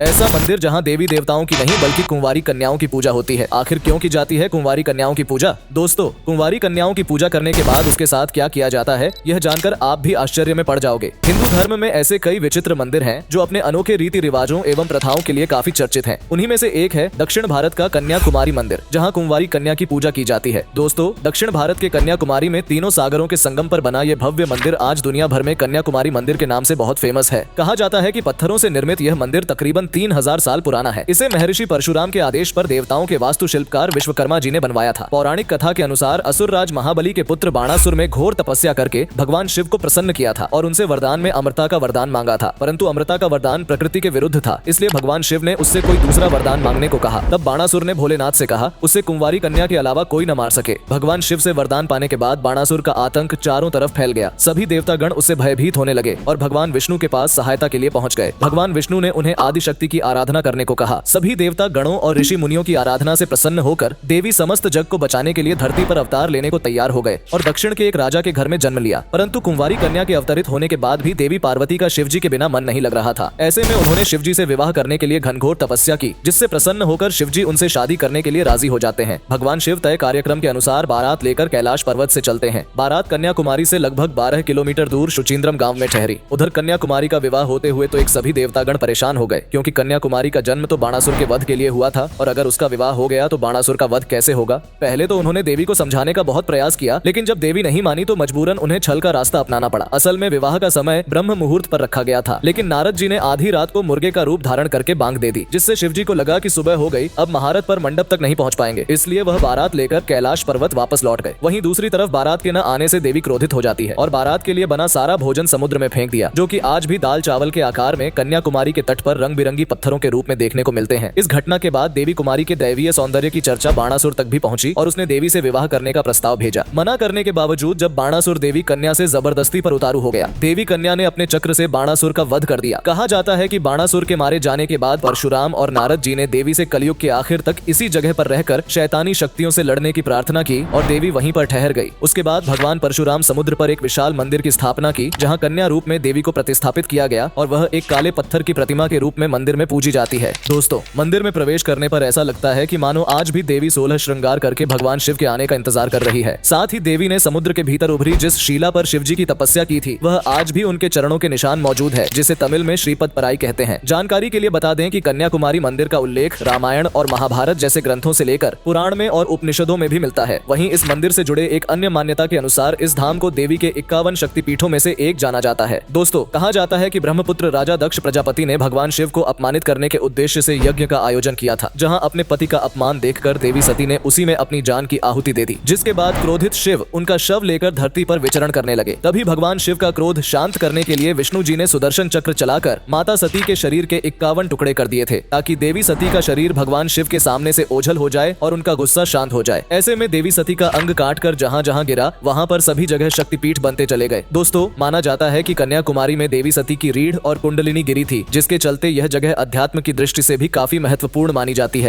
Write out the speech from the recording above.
ऐसा मंदिर जहां देवी देवताओं की नहीं बल्कि कुंवारी कन्याओं की पूजा होती है। आखिर क्यों की जाती है कुंवारी कन्याओं की पूजा? दोस्तों, कुंवारी कन्याओं की पूजा करने के बाद उसके साथ क्या किया जाता है, यह जानकर आप भी आश्चर्य में पड़ जाओगे। हिंदू धर्म में ऐसे कई विचित्र मंदिर हैं जो अपने अनोखे रीति रिवाजों एवं प्रथाओं के लिए काफी चर्चित हैं। उन्हीं में से एक है दक्षिण भारत का कन्याकुमारी मंदिर, जहाँ कुंवारी कन्या की पूजा की जाती है। दोस्तों, दक्षिण भारत के कन्याकुमारी में तीनों सागरों के संगम पर बना ये भव्य मंदिर आज दुनिया भर में कन्याकुमारी मंदिर के नाम से बहुत फेमस है। कहा जाता है कि पत्थरों से निर्मित यह मंदिर तकरीबन 3000 साल पुराना है। इसे महर्षि परशुराम के आदेश पर देवताओं के वास्तु शिल्पकार विश्वकर्मा जी ने बनवाया था। पौराणिक कथा के अनुसार असुर राज महाबली के पुत्र बाणासुर में घोर तपस्या करके भगवान शिव को प्रसन्न किया था और उनसे वरदान में अमरता का वरदान मांगा था, परंतु अमरता का वरदान प्रकृति के विरुद्ध था, इसलिए भगवान शिव ने उससे कोई दूसरा वरदान मांगने को कहा। तब बाणासुर ने भोलेनाथ से कहा उससे कुंवारी कन्या के अलावा कोई न मार सके। भगवान शिव से वरदान पाने के बाद बाणासुर का आतंक चारों तरफ फैल गया। सभी देवतागण उससे भयभीत होने लगे और भगवान विष्णु के पास सहायता के लिए पहुंच गए। भगवान विष्णु ने उन्हें आदि शक्ति की आराधना करने को कहा। सभी देवता गणों और ऋषि मुनियों की आराधना से प्रसन्न होकर देवी समस्त जग को बचाने के लिए धरती पर अवतार लेने को तैयार हो गए और दक्षिण के एक राजा के घर में जन्म लिया। परंतु कुंवारी कन्या के अवतरित होने के बाद भी देवी पार्वती का शिवजी के बिना मन नहीं लग रहा था। ऐसे में उन्होंने शिवजी से विवाह करने के लिए घनघोर तपस्या की, जिससे प्रसन्न होकर शिवजी उनसे शादी करने के लिए राजी हो जाते हैं। भगवान शिव तय कार्यक्रम के अनुसार बारात लेकर कैलाश पर्वत से चलते हैं। बारात कन्याकुमारी से लगभग 12 किलोमीटर दूर शुचिंद्रम गाँव में ठहरी। उधर कन्याकुमारी का विवाह होते हुए तो एक सभी देवतागण परेशान हो गए, क्योंकि कन्याकुमारी का जन्म तो बाणासुर के वध के लिए हुआ था और अगर उसका विवाह हो गया तो बाणासुर का वध कैसे होगा। पहले तो उन्होंने देवी को समझाने का बहुत प्रयास किया, लेकिन जब देवी नहीं मानी तो मजबूरन उन्हें छल का रास्ता अपनाना पड़ा। असल में विवाह का समय ब्रह्म मुहूर्त पर रखा गया था, लेकिन नारद जी ने आधी रात को मुर्गे का रूप धारण करके बांग दे दी, जिससे शिवजी को लगा कि सुबह हो गई, अब महारत पर मंडप तक नहीं पहुंच पाएंगे, इसलिए वह बारात लेकर कैलाश पर्वत वापस लौट गए। वहीं दूसरी तरफ बारात के न आने से देवी क्रोधित हो जाती है और बारात के लिए बना सारा भोजन समुद्र में फेंक दिया, जो कि आज भी दाल चावल के आकार में कन्याकुमारी के तट पर रंग बिरंगी पत्थरों के रूप में देखने को मिलते हैं। इस घटना के बाद देवी कुमारी के दैवीय सौंदर्य की चर्चा बाणासुर तक भी पहुंची और उसने देवी से विवाह करने का प्रस्ताव भेजा। मना करने के बावजूद जब बाणासुर देवी कन्या से जबरदस्ती पर उतारू हो गया, देवी कन्या ने अपने चक्र से बाणासुर का वध कर दिया। कहा जाता है कि बाणासुर के मारे जाने के बाद परशुराम और नारद जी ने देवी से कलयुग के आखिर तक इसी जगह पर रहकर शैतानी शक्तियों से लड़ने की प्रार्थना की और देवी वहीं पर ठहर गई। उसके बाद भगवान परशुराम समुद्र पर एक विशाल मंदिर की स्थापना की, जहाँ कन्या रूप में देवी को प्रतिस्थापित किया गया और वह एक काले पत्थर की प्रतिमा के रूप में मंदिर में पूजी जाती है। दोस्तों, मंदिर में प्रवेश करने पर ऐसा लगता है कि मानो आज भी देवी 16 श्रृंगार करके भगवान शिव के आने का इंतजार कर रही है। साथ ही देवी ने समुद्र के भीतर उभरी जिस शिला पर शिवजी की तपस्या की थी, वह आज भी उनके चरणों के निशान मौजूद है, जिसे तमिल में श्रीपद पराई कहते हैं। जानकारी के लिए बता दें कि कन्याकुमारी मंदिर का उल्लेख रामायण और महाभारत जैसे ग्रंथों से लेकर पुराण में और उपनिषदों में भी मिलता है। वहीं इस मंदिर से जुड़े एक अन्य मान्यता के अनुसार इस धाम को देवी के 51 शक्तिपीठों में से एक जाना जाता है। दोस्तों, कहा जाता है कि ब्रह्मपुत्र राजा दक्ष प्रजापति ने भगवान शिव को अपमानित करने के उद्देश्य से यज्ञ का आयोजन किया था, जहाँ अपने पति का अपमान देखकर देवी सती ने उसी में अपनी जान की आहुति दे दी, जिसके बाद क्रोधित शिव उनका शव लेकर धरती पर विचरण करने लगे। तभी भगवान शिव का क्रोध शांत करने के लिए विष्णु जी ने सुदर्शन चक्र चलाकर माता सती के शरीर के 51 टुकड़े कर दिए थे, ताकि देवी सती का शरीर भगवान शिव के सामने से ओझल हो जाए और उनका गुस्सा शांत हो जाए। ऐसे में देवी सती का अंग काट कर जहाँ जहाँ गिरा वहाँ पर सभी जगह शक्तिपीठ बनते चले गए। दोस्तों, माना जाता है कि कन्याकुमारी में देवी सती की रीढ़ और कुंडलिनी गिरी थी, जिसके चलते यह जगह अध्यात्म की दृष्टि से भी काफी महत्वपूर्ण मानी जाती है।